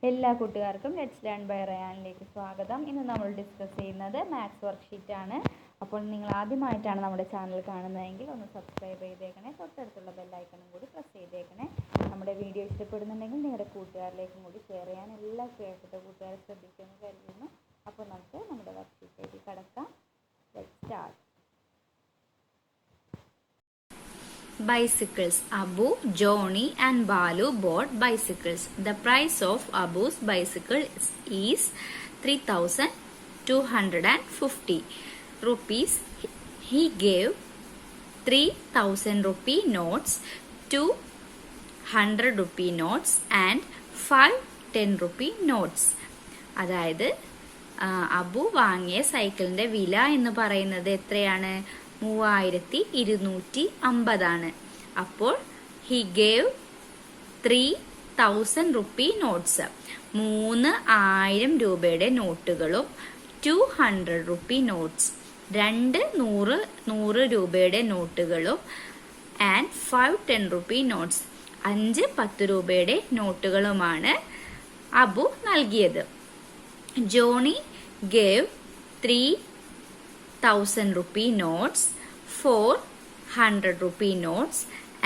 എല്ലാ കൂട്ടുകാർക്കും let's learn by റയാനിലേക്ക് സ്വാഗതം. ഇന്ന് നമ്മൾ ഡിസ്കസ് ചെയ്യുന്നത് മാത്സ് വർക്ക്ഷീറ്റ് ആണ്. അപ്പോൾ നിങ്ങൾ ആദ്യമായിട്ടാണ് നമ്മുടെ ചാനൽ കാണുന്നതെങ്കിൽ ഒന്ന് സബ്സ്ക്രൈബ് ചെയ്തേക്കണേ, തൊട്ടടുത്തുള്ള ബെല്ലൈക്കണും കൂടി പ്രസ് ചെയ്തേക്കണേ. നമ്മുടെ വീഡിയോ ഇഷ്ടപ്പെടുന്നുണ്ടെങ്കിൽ നിങ്ങളുടെ കൂട്ടുകാരിലേക്കും കൂടി ഷെയർ ചെയ്യാൻ എല്ലാ പ്രിയപ്പെട്ട കൂട്ടുകാരെ ശ്രദ്ധിക്കുമെന്ന് കരുതുന്നു. അപ്പോൾ നമുക്ക് നമ്മുടെ വർക്ക്ഷീറ്റിലേക്ക് കടക്കാം. Let's start. Bicycles. Abu, Johnny and Balu bought bicycles. The price of Abu's bicycle is 3,250 rupees. He gave 3,000 rupee notes, 200 rupee notes and 5 10 rupee notes. അതായത് അബു വാങ്ങിയ സൈക്കിളിന്റെ വില എന്ന് പറയുന്നത് എത്രയാണ്? 3,250 അപ്പോൾ ഹി ഗേവ് 3,000 റുപ്പി നോട്ട്സ്, 3,000 രൂപയുടെ നോട്ടുകളും 200 റുപ്പി നോട്ട്സ്, 100 രൂപയുടെ നോട്ടുകളും ആൻഡ് 5 10 റുപ്പി നോട്ട്സ്, 5 10 രൂപയുടെ നോട്ടുകളുമാണ് അബു നൽകിയത്. Johnny gave 3,000 rupee notes, 400 rupee notes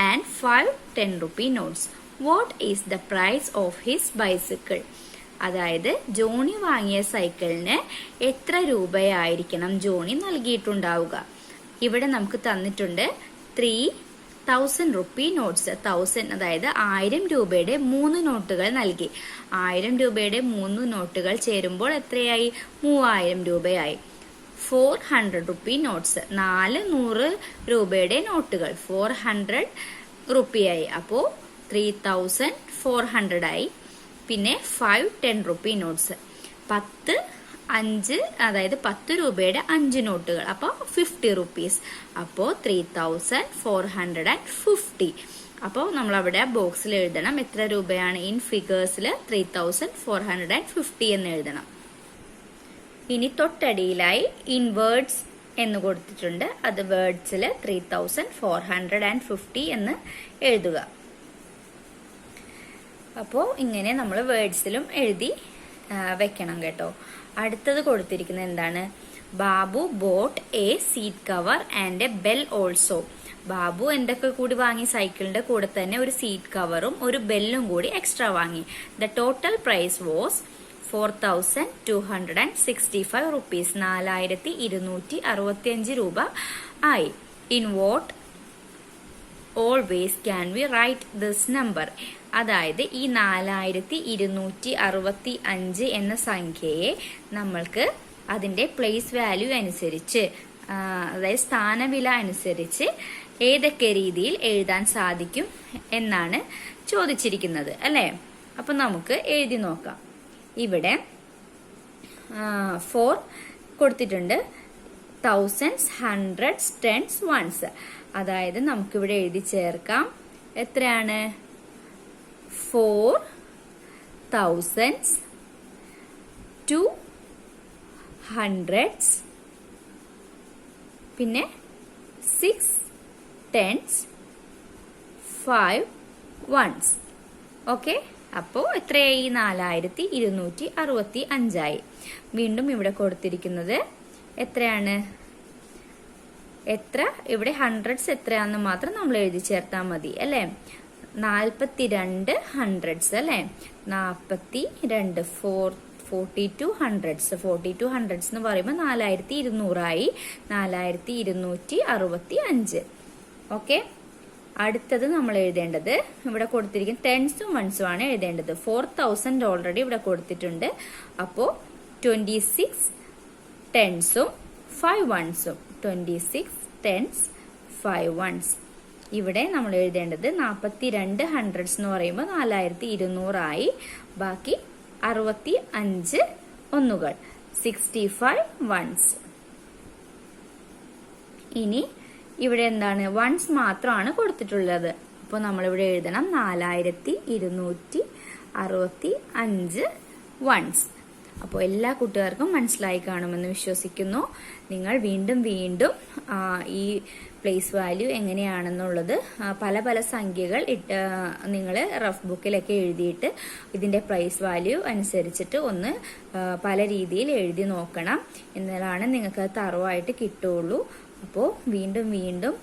and 5 10 rupee notes. What is the price of his bicycle? അതായത് ജോണി വാങ്ങിയ സൈക്കിളിന് എത്ര രൂപയായിരിക്കണം ജോണി നൽകിയിട്ടുണ്ടാവുക? ഇവിടെ നമുക്ക് തന്നിട്ടുണ്ട് 3,000 റുപ്പി നോട്ട്സ്. 1000 അതായത് 1000 രൂപയുടെ 3 നോട്ടുകൾ നൽകി. 1000 രൂപയുടെ 3 നോട്ടുകൾ ചേരുമ്പോൾ എത്രയായി? 3000 രൂപയായി. 400 റുപ്പി നോട്ട്സ്, 400 രൂപയുടെ നോട്ടുകൾ 400 റുപ്പിയായി. അപ്പോൾ 3,400 ആയി. പിന്നെ 5 10 റുപ്പി നോട്ട്സ്, 10 രൂപയുടെ 5 നോട്ടുകൾ, അപ്പോൾ 50 റുപ്പീസ്. അപ്പോൾ 3,450. അപ്പോൾ നമ്മൾ അവിടെ ബോക്സിൽ എഴുതണം എത്ര രൂപയാണ്. ഇൻ ഫിഗേഴ്സിൽ 3,450 എന്ന് എഴുതണം. ഇനി തൊട്ടടിയിലായി ഇൻ വേർഡ്സ് എന്ന് കൊടുത്തിട്ടുണ്ട്. അത് വേർഡ്സിൽ 3,450 എന്ന് എഴുതുക. അപ്പോൾ ഇങ്ങനെ നമ്മൾ വേർഡ്സിലും എഴുതി വെക്കണം കേട്ടോ. അടുത്തത് കൊടുത്തിരിക്കുന്നത് എന്താണ്? Babu boat A seat cover and A bell also. Babu എന്തൊക്കെ കൂടി വാങ്ങി? സൈക്കിളിന്റെ കൂടെ തന്നെ ഒരു സീറ്റ് കവറും ഒരു ബെല്ലും കൂടി എക്സ്ട്രാ വാങ്ങി. The total price was 4,265 rupees. 4,265 രൂപ ആയി. In what always can we write this number? അതായത് ഈ 4,265 എന്ന സംഖ്യയെ നമ്മൾക്ക് അതിന്റെ പ്ലേസ് വാല്യൂ അനുസരിച്ച്, അതായത് സ്ഥാനവില അനുസരിച്ച് ഏതൊക്കെ രീതിയിൽ എഴുതാൻ സാധിക്കും എന്നാണ് ചോദിച്ചിരിക്കുന്നത് അല്ലേ? അപ്പൊ നമുക്ക് എഴുതി നോക്കാം. ഇവിടെ 4 കൊടുത്തിട്ടുണ്ട്. Thousands, hundreds, tens, ones. അതായത് നമുക്കിവിടെ എഴുതി ചേർക്കാം. എത്രയാണ്? 4 thousands, 2 hundreds, പിന്നെ 6 tens, 5 ones. ഓക്കെ, അപ്പോൾ എത്രയായി? 4,265 ആയി. വീണ്ടും ഇവിടെ കൊടുത്തിരിക്കുന്നത് എത്രയാണ്? ഇവിടെ ഹൺഡ്രഡ്സ് എത്രയാണെന്ന് മാത്രം നമ്മൾ എഴുതി ചേർത്താൽ മതി അല്ലേ? 42 ഹൺഡ്രഡ്സ് അല്ലേ? 42 42 ഹൺഡ്രഡ്സ്. 42 ഹൺഡ്രഡ്സ് എന്ന് പറയുമ്പോൾ 4,200 ആയി. 4,265. ഓക്കെ, അടുത്തത് നമ്മൾ എഴുതേണ്ടത് ഇവിടെ കൊടുത്തിരിക്കുന്ന ടെൻസും വൺസും ആണ് എഴുതേണ്ടത്. 4,000 ഓൾറെഡി ഇവിടെ കൊടുത്തിട്ടുണ്ട്. അപ്പോൾ 26 ടെൻസും 5 വൺസും. 26 ടെൻസ് 5 വൺസ്. ഇവിടെ നമ്മൾ എഴുതേണ്ടത് 42 ഹൺഡ്രഡ്സ് എന്ന് പറയുമ്പോൾ 4,200 ആയി. ബാക്കി 65 ഒന്നുകൾ, 65 വൺസ്. ഇനി ഇവിടെ എന്താണ്? വൺസ് മാത്രമാണ് കൊടുത്തിട്ടുള്ളത്. അപ്പോൾ നമ്മളിവിടെ എഴുതണം 4,265 വൺസ്. അപ്പോൾ എല്ലാ കൂട്ടുകാർക്കും മനസ്സിലായി കാണുമെന്ന് വിശ്വസിക്കുന്നു. നിങ്ങൾ വീണ്ടും വീണ്ടും ഈ പ്ലേസ് വാല്യൂ എങ്ങനെയാണെന്നുള്ളത് പല പല സംഖ്യകൾ നിങ്ങൾ റഫ് ബുക്കിലൊക്കെ എഴുതിയിട്ട് ഇതിന്റെ പ്രൈസ് വാല്യൂ അനുസരിച്ചിട്ട് ഒന്ന് പല രീതിയിൽ എഴുതി നോക്കണം. എന്നാലാണ് നിങ്ങൾക്ക് അത് തറവായിട്ട് കിട്ടുള്ളൂ. അപ്പോൾ വീണ്ടും വീണ്ടും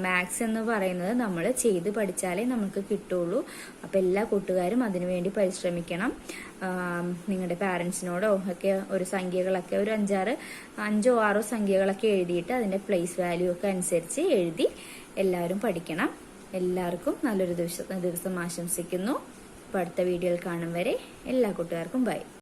മാത്സ് എന്ന് പറയുന്നത് നമ്മൾ ചെയ്ത് പഠിച്ചാലേ നമുക്ക് കിട്ടുള്ളൂ. അപ്പോൾ എല്ലാ കൂട്ടുകാരും അതിനുവേണ്ടി പരിശ്രമിക്കണം. നിങ്ങളുടെ പാരൻസിനോടോ ഒക്കെ ഒരു സംഖ്യകളൊക്കെ ഒരു 5 or 6 സംഖ്യകളൊക്കെ എഴുതിയിട്ട് അതിന്റെ പ്ലേസ് വാല്യൂ ഒക്കെ അനുസരിച്ച് എഴുതി എല്ലാവരും പഠിക്കണം. എല്ലാവർക്കും നല്ലൊരു ദിവസം ആശംസിക്കുന്നു. അപ്പോൾ അടുത്ത വീഡിയോയിൽ കാണും വരെ എല്ലാ കൂട്ടുകാർക്കും ബൈ.